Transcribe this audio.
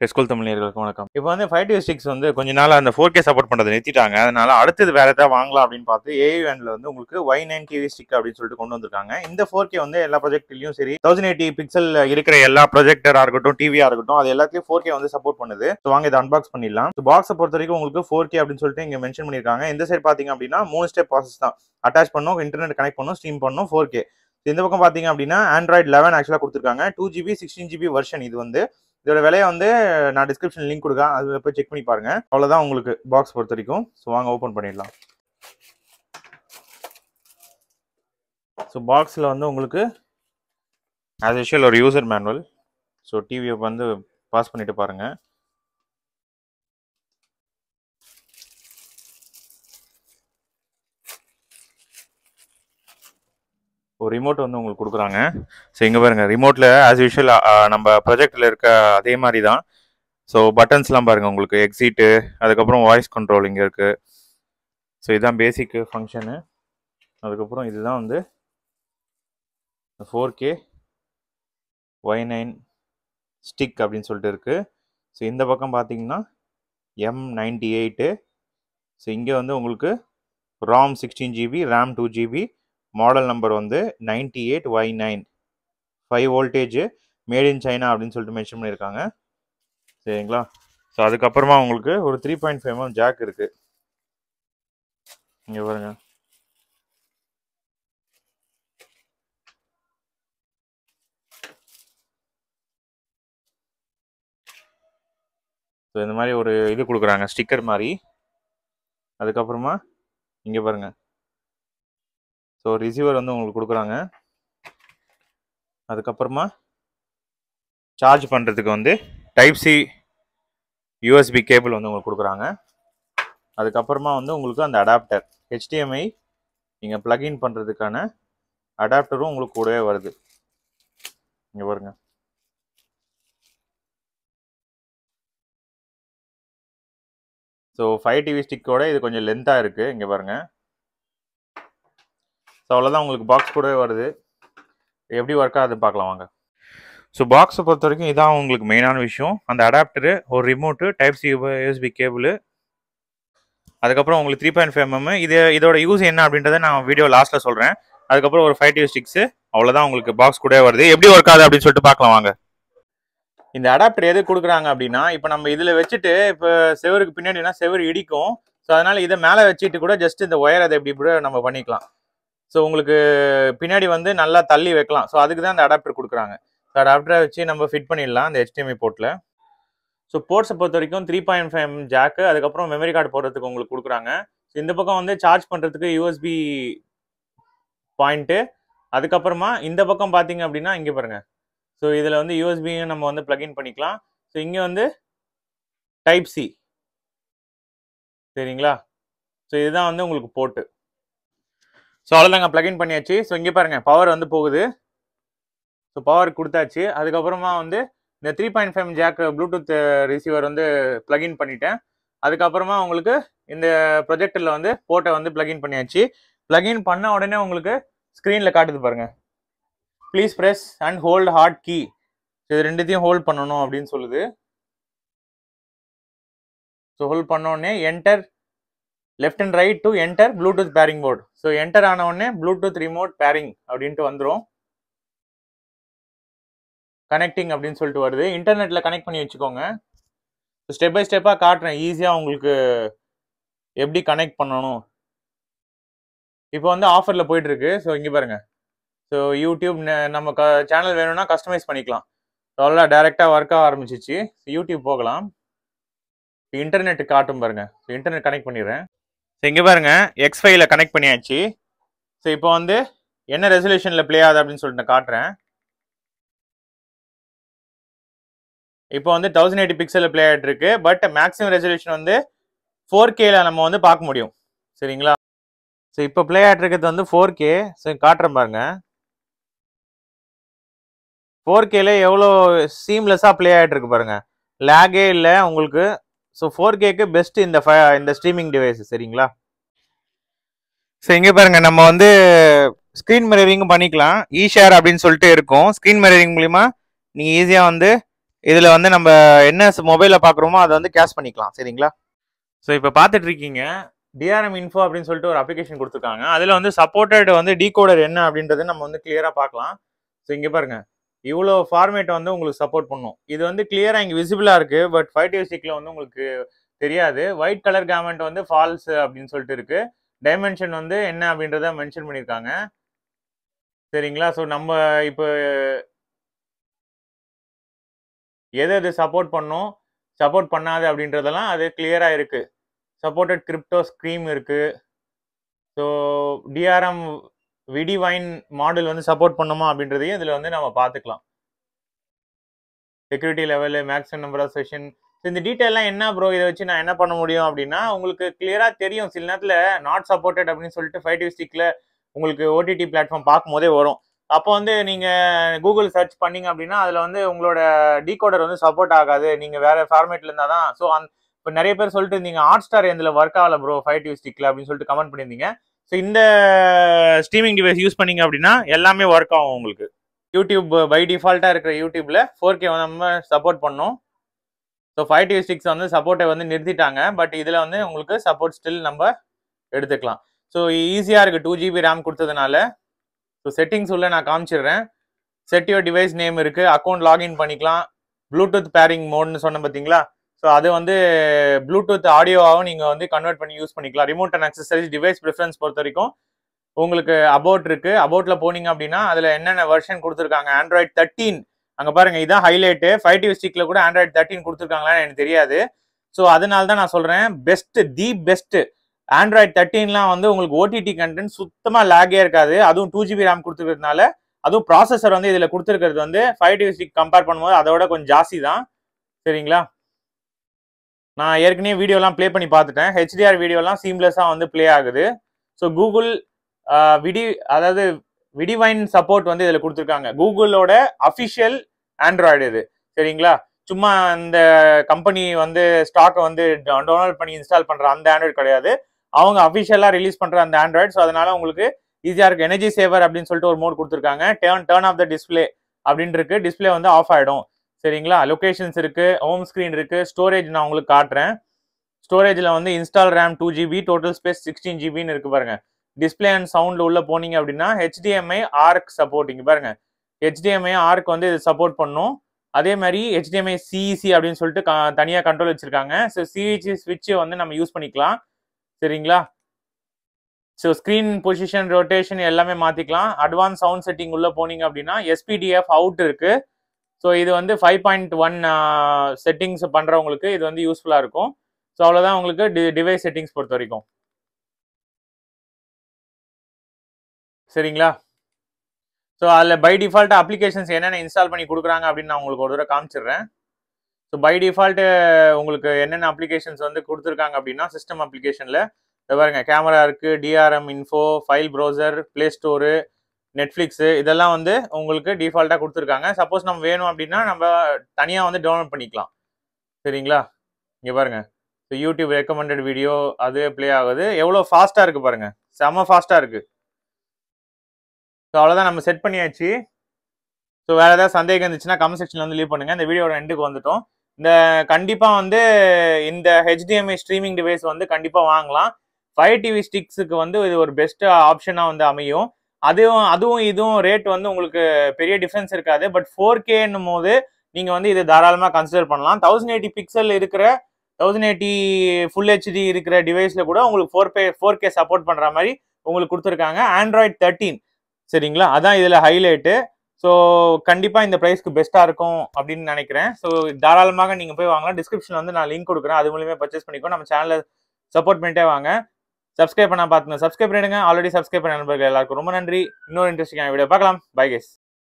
School தமிழர்களுக்கு வணக்கம். இப்போ வந்து 5T6 வந்து கொஞ்ச நாள் அந்த 4K சப்போர்ட் பண்ணுறது நிறுத்திட்டாங்க. அதனால அடுத்தது வேற ஏதாவது வாங்கலாம் அப்படின்னு பார்த்து AU1ல வந்து உங்களுக்கு Y9 TV ஸ்டிக் அப்படின்னு சொல்லிட்டு கொண்டு வந்திருக்காங்க. இந்த 4K வந்து எல்லா ப்ரொஜெக்ட்லையும் சரி 1080 பிக்சல் இருக்கிற எல்லா ப்ரொஜெக்டரா இருக்கட்டும், டிவியா இருக்கட்டும், அது எல்லாத்தையும் 4K வந்து சப்போர்ட் பண்ணுது. ஸோ வாங்க இதை அன்பாக்ஸ் பண்ணிடலாம். பாக்ஸை பொறுத்த வரைக்கும் உங்களுக்கு 4K அப்படின்னு சொல்லிட்டு இங்கே மென்ஷன் பண்ணியிருக்காங்க. இந்த சைடு பார்த்தீங்க அப்படின்னா 3 ஸ்டெப் ப்ராசஸ் தான். அட்டாச் பண்ணும், இன்டர்நெட் கனெக்ட் பண்ணும், ஸ்ட்ரீம் பண்ணும், 4K. இந்த பக்கம் பார்த்தீங்க அப்படின்னா Android 11 ஆக்சுவலாக கொடுத்துருக்காங்க. 2GB 16GB version. இது வந்து இதோட விலையை வந்து நான் டிஸ்கிரிப்ஷன் லிங்க் கொடுக்கேன், அது போய் செக் பண்ணி பாருங்க. அவ்வளோதான் உங்களுக்கு பாக்ஸ் பொறுத்த வரைக்கும். ஸோ வாங்க ஓப்பன் பண்ணிடலாம். ஸோ பாக்ஸில் வந்து உங்களுக்கு ஆஸ் யூஷுவல் ஒரு யூசர் மேனுவல். ஸோ டிவியை வந்து பாஸ் பண்ணிட்டு பாருங்க. ஒரு ரிமோட் வந்து உங்களுக்கு கொடுக்குறாங்க. ஸோ இங்கே பாருங்க, ரிமோட்டில் ஆஸ் யூஷுவல் நம்ம ப்ரொஜெக்டில் இருக்க அதே மாதிரி தான். ஸோ பட்டன்ஸ்லாம் பாருங்கள், உங்களுக்கு எக்ஸிட்டு, அதுக்கப்புறம் வாய்ஸ் கண்ட்ரோல் இங்கே இருக்குது. ஸோ இதுதான் பேசிக்கு ஃபங்க்ஷனு. அதுக்கப்புறம் இதுதான் வந்து 4K Y9 ஸ்டிக் அப்படின்னு சொல்லிட்டு இருக்குது. ஸோ இந்த பக்கம் பார்த்தீங்கன்னா M98. ஸோ இங்கே வந்து உங்களுக்கு ROM 16GB, RAM 2GB, model number வந்து 98Y9, 5 voltage, made in China அப்படின்னு சொல்லிட்டு மென்ஷன் பண்ணியிருக்காங்க. சரிங்களா? ஸோ அதுக்கப்புறமா உங்களுக்கு ஒரு 3.5mm ஜாக் இருக்குது. இங்கே பாருங்க. ஸோ இந்த மாதிரி ஒரு இது கொடுக்குறாங்க, ஸ்டிக்கர் மாதிரி. அதுக்கப்புறமா இங்கே பாருங்க, ஸோ ரிசீவர் வந்து உங்களுக்கு கொடுக்குறாங்க. அதுக்கப்புறமா சார்ஜ் பண்ணுறதுக்கு வந்து டைப் சி USB கேபிள் வந்து உங்களுக்கு கொடுக்குறாங்க. அதுக்கப்புறமா வந்து உங்களுக்கு அந்த அடாப்டர் HDMI நீங்கள் ப்ளக்இன் பண்ணுறதுக்கான அடாப்டரும் உங்களுக்கு கூடவே வருது. இங்கே பாருங்க. ஸோ 5TV ஸ்டிக்கோட இது கொஞ்சம் லென்த்தாக இருக்குது. இங்கே பாருங்கள். ஸோ அவ்வளோதான், உங்களுக்கு பாக்ஸ் கூடவே வருது. எப்படி ஒர்க் ஆகுது பார்க்கலாம் வாங்க. ஸோ பாக்ஸை பொறுத்த வரைக்கும் இதான் உங்களுக்கு மெயினான விஷயம். அந்த அடாப்டரு, ஒரு remote, type C USB cable, அதுக்கப்புறம் உங்களுக்கு 3.5mm. இதோட யூஸ் என்ன அப்படின்றத நான் வீடியோ லாஸ்ட்டில் சொல்கிறேன். அதுக்கப்புறம் ஒரு 5TV ஸ்டிக்ஸு. அவ்வளோதான், உங்களுக்கு பாக்ஸ் கூடவே வருது. எப்படி ஒர்க் ஆகுது அப்படின்னு சொல்லிட்டு பார்க்கலாம் வாங்க. இந்த அடாப்டர் எது கொடுக்குறாங்க அப்படின்னா, இப்போ நம்ம இதில் வச்சுட்டு இப்போ செவருக்கு பின்னாடினா செவர் இடிக்கும். ஸோ அதனால் இதை மேலே வச்சுட்டு கூட ஜஸ்ட் இந்த ஒயர் அதை எப்படி கூட நம்ம பண்ணிக்கலாம். ஸோ உங்களுக்கு பின்னாடி வந்து நல்லா தள்ளி வைக்கலாம். ஸோ அதுக்கு தான் இந்த அடாப்டர் கொடுக்குறாங்க. ஸோ அடாப்டரை வச்சு நம்ம ஃபிட் பண்ணிடலாம் அந்த HDMI போர்ட்டில். ஸோ போர்ட்ஸை பொறுத்த வரைக்கும் 3.5mm ஜாக்கு, அதுக்கப்புறம் மெமரி கார்டு போடுறதுக்கு உங்களுக்கு கொடுக்குறாங்க. ஸோ இந்த பக்கம் வந்து சார்ஜ் பண்ணுறதுக்கு USB பாயிண்ட்டு. அதுக்கப்புறமா இந்த பக்கம் பார்த்தீங்க அப்படின்னா இங்கே பாருங்கள். ஸோ இதில் வந்து யூஎஸ்பியும் நம்ம வந்து ப்ளக்இன் பண்ணிக்கலாம். ஸோ இங்கே வந்து டைப் சி. சரிங்களா? ஸோ இதுதான் வந்து உங்களுக்கு போர்ட்டு. ஸோ அவ்வளோதாங்க, ப்ளக்இன் பண்ணியாச்சு. ஸோ இங்கே பாருங்கள், பவர் வந்து போகுது. ஸோ பவர் கொடுத்தாச்சு. அதுக்கப்புறமா வந்து இந்த 3.5mm ஜாக் ப்ளூடூத் ரிசீவர் வந்து ப்ளக்இன் பண்ணிட்டேன். அதுக்கப்புறமா உங்களுக்கு இந்த ப்ரொஜெக்டரில் வந்து போர்ட்டை வந்து ப்ளக்இன் பண்ணியாச்சு. ப்ளக்இன் பண்ண உடனே உங்களுக்கு ஸ்க்ரீனில் காட்டுது பாருங்கள், please press and hold heart key. இது ரெண்டுத்தையும் ஹோல்ட் பண்ணணும் அப்படின்னு சொல்லுது. ஸோ ஹோல்ட் பண்ணோடனே enter left and right to enter Bluetooth pairing mode. So enter ஆன உடனே ப்ளூடூத் ரிமோட் பேரிங் அப்படின்ட்டு வந்துடும். கனெக்டிங் அப்படின்னு சொல்லிட்டு வருது. இன்டர்நெட்டில் கனெக்ட் பண்ணி வச்சுக்கோங்க. ஸோ ஸ்டெப் பை ஸ்டெப்பாக காட்டுறேன், ஈஸியாக உங்களுக்கு எப்படி கனெக்ட் பண்ணணும். இப்போ வந்து ஆஃபரில் போயிட்டுருக்கு. ஸோ இங்கே பாருங்கள். ஸோ யூடியூப் நம்ம சேனல் வேணும்னா கஸ்டமைஸ் பண்ணிக்கலாம். ஸோ அவ்வளோ டேரெக்டாக ஒர்க் ஆக ஆரம்பிச்சிச்சு. யூடியூப் போகலாம். இன்டர்நெட் காட்டும் பாருங்க. ஸோ இன்டர்நெட் கனெக்ட் பண்ணிடுறேன். ஸோ இங்கே பாருங்க, X5ல கனெக்ட் பண்ணியாச்சு. ஸோ இப்போ வந்து என்ன ரெசல்யூஷனில் ப்ளே ஆகுது அப்படின்னு சொல்லிட்டு நான் காட்டுறேன். இப்போ வந்து 1080 பிக்சலில் ப்ளே ஆகிட்டு இருக்கு. பட் மேக்ஸிமம் ரெசல்யூஷன் வந்து 4Kல நம்ம வந்து பார்க்க முடியும். சரிங்களா? ஸோ இப்போ ப்ளே ஆகிட்டு இருக்கிறது வந்து 4K. ஸோ காட்டுறேன் பாருங்க, 4Kல எவ்வளோ சீம்லெஸ்ஸாக ப்ளே ஆகிட்டு இருக்கு பாருங்க, லேகே இல்லை உங்களுக்கு. ஸோ 4Kக்கு பெஸ்ட் இந்த ஸ்ட்ரீமிங் டிவைஸ். சரிங்களா? ஸோ இங்கே பாருங்க, நம்ம வந்து ஸ்க்ரீன் மிரரிங்கும் பண்ணிக்கலாம். ஷேர் அப்படின்னு சொல்லிட்டு இருக்கும். ஸ்க்ரீன் மிரரிங் மூலிமா நீங்கள் ஈஸியாக வந்து இதில் வந்து நம்ம என்ன மொபைலில் பார்க்குறோமோ அதை வந்து கேஷ் பண்ணிக்கலாம். சரிங்களா? ஸோ இப்போ பார்த்துட்டு இருக்கீங்க டிஆர்எம் இன்ஃபோ அப்படின்னு சொல்லிட்டு ஒரு அப்ளிகேஷன் கொடுத்துருக்காங்க. அதில் வந்து சப்போர்ட்டட் வந்து டீகோடர் என்ன அப்படின்றது நம்ம வந்து கிளியராக பார்க்கலாம். ஸோ இங்கே பாருங்க, இவ்வளோ ஃபார்மேட் வந்து உங்களுக்கு சப்போர்ட் பண்ணும். இது வந்து கிளியராக இங்கே விசிபிளாக இருக்குது. பட் 526 வந்து உங்களுக்கு தெரியாது. ஒயிட் கலர் காமெண்ட் வந்து ஃபால்ஸ் அப்படின்னு சொல்லிட்டு இருக்கு. டைமென்ஷன் வந்து என்ன அப்படின்றத மென்ஷன் பண்ணியிருக்காங்க. சரிங்களா? ஸோ நம்ம இப்போ எது சப்போர்ட் பண்ணும், சப்போர்ட் பண்ணாது அப்படின்றதெல்லாம் அது கிளியராக இருக்கு. சப்போர்ட்டட் கிரிப்டோ ஸ்க்ரீம் இருக்கு. ஸோ டிஆர்எம் விடிவைன் மாடல் வந்து சப்போர்ட் பண்ணுமா அப்படின்றதையும் இதில் வந்து நம்ம பார்த்துக்கலாம். Security level, maximum number of session. இந்த டீட்டெயிலாம் என்ன ப்ரோ, இதை வச்சு நான் என்ன பண்ண முடியும் அப்படின்னா, உங்களுக்கு கிளியராக தெரியும். சில நேரத்தில் நாட் சப்போர்ட்டட் அப்படின்னு சொல்லிட்டு 526 உங்களுக்கு ஓடிடி பிளாட்ஃபார்ம் பார்க்கும்போதே வரும். அப்போ வந்து நீங்கள் கூகுள் சர்ச் பண்ணீங்க அப்படின்னா அதில் வந்து உங்களோட டீகோடர் வந்து சப்போர்ட் ஆகாது, நீங்கள் வேறு ஃபார்மேட்டில் இருந்தால் தான். ஸோ இப்போ நிறைய பேர் சொல்லிட்டு இருந்தீங்க ஹாட் ஸ்டார் இதில் ஒர்க் ஆகலை ப்ரோ 526 அப்படின்னு சொல்லிட்டு கமெண்ட் பண்ணியிருந்தீங்க. ஸோ இந்த ஸ்ட்ரீமிங் டிவைஸ் யூஸ் பண்ணீங்க அப்படின்னா எல்லாமே ஒர்க் ஆகும் உங்களுக்கு. யூடியூப் பை டிஃபால்ட்டாக இருக்கிற யூடியூப்பில் 4K நம்ம சப்போர்ட் பண்ணோம். ஸோ 526 வந்து சப்போர்ட்டை வந்து நிறுத்திட்டாங்க. பட் இதில் வந்து உங்களுக்கு சப்போர்ட் ஸ்டில் நம்ம எடுத்துக்கலாம். ஸோ ஈஸியாக இருக்குது 2GB RAM கொடுத்ததுனால. ஸோ செட்டிங்ஸ் உள்ள நான் காமிச்சிடுறேன். செட் யுவர் டிவைஸ் நேம் இருக்குது, அக்கௌண்ட் லாகின் பண்ணிக்கலாம். ப்ளூடூத் பேரிங் மோட்னு சொன்ன பார்த்தீங்களா? ஸோ அது வந்து ப்ளூடூத் ஆடியோவாகவும் நீங்கள் வந்து கன்வெர்ட் பண்ணி யூஸ் பண்ணிக்கலாம். Remote and accessories device preference பொறுத்த வரைக்கும் உங்களுக்கு அபவுட் இருக்கு. அபவுட்ல போனீங்க அப்படின்னா அதில் என்னென்ன வெர்ஷன் கொடுத்துருக்காங்க. ஆண்ட்ராய்ட் 13 அங்கே பாருங்க, இதுதான் ஹைலைட்டு. 526 கூட ஆண்ட்ராய்ட் 13 கொடுத்துருக்காங்களான்னு எனக்கு தெரியாது. ஸோ அதனால தான் நான் சொல்கிறேன், பெஸ்ட்டு ஆண்ட்ராய்ட் 13லாம் வந்து உங்களுக்கு ஓடிடி கண்டென்ட் சுத்தமாக லேகே இருக்காது. அதுவும் 2GB RAM கொடுத்துருக்கிறதுனால, அதுவும் ப்ராசஸர் வந்து இதில் கொடுத்துருக்கிறது வந்து 526 கம்பேர் பண்ணும்போது அதோட கொஞ்சம் ஜாஸ்தி தான். சரிங்களா? நான் ஏற்கனவே வீடியோலாம் ப்ளே பண்ணி பார்த்துட்டேன். ஹெச்டிஆர் வீடியோலாம் சீம்லெஸ்ஸாக வந்து ப்ளே ஆகுது. ஸோ கூகுள் அதாவது விடிவைன் சப்போர்ட் வந்து இதில் கொடுத்துருக்காங்க. கூகுளோட அஃபிஷியல் ஆண்ட்ராய்டு இது. சரிங்களா? சும்மா இந்த கம்பெனி வந்து ஸ்டாக்கை வந்து டவுன்லோட் பண்ணி இன்ஸ்டால் பண்ணுற அந்த ஆண்ட்ராய்டு கிடையாது. அவங்க அஃபிஷியலாக ரிலீஸ் பண்ணுற அந்த ஆண்ட்ராய்டு. ஸோ அதனால உங்களுக்கு ஈஸியாக இருக்குது. எனர்ஜி சேவர் அப்படின்னு சொல்லிட்டு ஒரு மோட் கொடுத்துருக்காங்க. டர்ன் ஆஃப் த டிஸ்பிளே அப்படின்னு இருக்கு. டிஸ்பிளே வந்து ஆஃப் ஆகிடும். சரிங்களா? லொகேஷன்ஸ் இருக்குது, ஹோம் ஸ்க்ரீன் இருக்குது, ஸ்டோரேஜ் நான் உங்களுக்கு காட்டுறேன். ஸ்டோரேஜில் வந்து install RAM 2GB, total space 16GBன்னு இருக்கு பாருங்க. டிஸ்பிளே அண்ட் சவுண்ட் உள்ள போனீங்க அப்படின்னா HDMI ARC சப்போர்ட் இங்க பாருங்க. HDMI ARC வந்து இது சப்போர்ட் பண்ணும். அதே மாதிரி HDMI CEC அப்படின்னு சொல்லிட்டு தனியாக கண்ட்ரோல் வச்சிருக்காங்க. ஸோ CEC ஸ்விட்ச் வந்து நம்ம யூஸ் பண்ணிக்கலாம். சரிங்களா? ஸோ ஸ்க்ரீன் பொசிஷன், ரொட்டேஷன் எல்லாமே மாற்றிக்கலாம். அட்வான்ஸ் சவுண்ட் செட்டிங் உள்ள போனீங்க அப்படின்னா SPDF அவுட் இருக்கு. ஸோ இது வந்து 5.1 செட்டிங்ஸ் பண்ணுறவங்களுக்கு இது வந்து யூஸ்ஃபுல்லாக இருக்கும். ஸோ அவ்வளோதான் உங்களுக்கு டிவைஸ் செட்டிங்ஸ் பொறுத்த வரைக்கும். சரிங்களா? ஸோ அதில் பை டிஃபால்ட் அப்ளிகேஷன்ஸ் என்னென்ன இன்ஸ்டால் பண்ணி கொடுக்குறாங்க அப்படின்னு நான் உங்களுக்கு ஒரு தடவை காமிச்சிடுறேன். ஸோ பை டிஃபால்ட்டு உங்களுக்கு என்னென்ன அப்ளிகேஷன்ஸ் வந்து கொடுத்துருக்காங்க அப்படின்னா, சிஸ்டம் அப்ளிகேஷனில் பாருங்க, கேமரா இருக்குது, DRM info, file browser, play store, Netflix, இதெல்லாம் வந்து உங்களுக்கு டிஃபால்ட்டாக கொடுத்துருக்காங்க. சப்போஸ் நம்ம வேணும் அப்படின்னா நம்ம தனியாக வந்து டவுன்லோட் பண்ணிக்கலாம். சரிங்களா? இங்கே பாருங்க, ஸோ யூடியூப் ரெக்கமெண்டட் வீடியோ அது ப்ளே ஆகுது. எவ்வளோ ஃபாஸ்ட்டாக இருக்குது பாருங்கள், செம்ம ஃபாஸ்ட்டாக இருக்குது. ஸோ அவ்வளோதான், நம்ம செட் பண்ணியாச்சு. ஸோ வேறு ஏதாவது சந்தேகம் இருந்துச்சுன்னா கமெண்ட் செக்ஷனில் வந்து லீவ் பண்ணுங்கள். இந்த வீடியோட எண்டுக்கு வந்துட்டோம். இந்த கண்டிப்பாக வந்து இந்த HDMI ஸ்ட்ரீமிங் டிவைஸ் வந்து கண்டிப்பாக வாங்கலாம். 5TV ஸ்டிக்ஸுக்கு வந்து இது ஒரு பெஸ்ட் ஆப்ஷனாக வந்து அமையும். அதுவும் இதுவும் ரேட் வந்து உங்களுக்கு பெரிய டிஃப்ரென்ஸ் இருக்காது. பட் 4Kன்னும் போது நீங்கள் வந்து இது தாராளமாக கன்சிடர் பண்ணலாம். 1080 பிக்சல் இருக்கிற 1080 ஃபுல் HD இருக்கிற டிவைஸில் கூட உங்களுக்கு 4K சப்போர்ட் பண்ணுற மாதிரி உங்களுக்கு கொடுத்துருக்காங்க. ஆண்ட்ராய்ட் 13. சரிங்களா? அதான் இதில் ஹைலைட்டு. ஸோ கண்டிப்பாக இந்த ப்ரைஸ்க்கு பெஸ்ட்டாக இருக்கும் அப்படின்னு நினைக்கிறேன். ஸோ தாராளமாக நீங்கள் போய் வாங்கலாம். டிஸ்கிரிப்ஷனில் வந்து நான் லிங்க் கொடுக்குறேன், அது மூலியமாக பர்ச்சேஸ் பண்ணிக்கோ. நம்ம சேனலை சப்போர்ட் பண்ணிட்டே வாங்க. சப்ஸ்கிரைப் பண்ண பார்த்துங்க, சப்ஸ்கிரைப் பண்ணிடுங்க. ஆல்ரெடி சப்ஸ்கிரைப் பண்ண நண்பர்கள் எல்லாருக்கும் ரொம்ப நன்றி. இன்னொரு இன்ட்ரெஸ்டிங்கான வீடியோ பார்க்கலாம். Bye guys.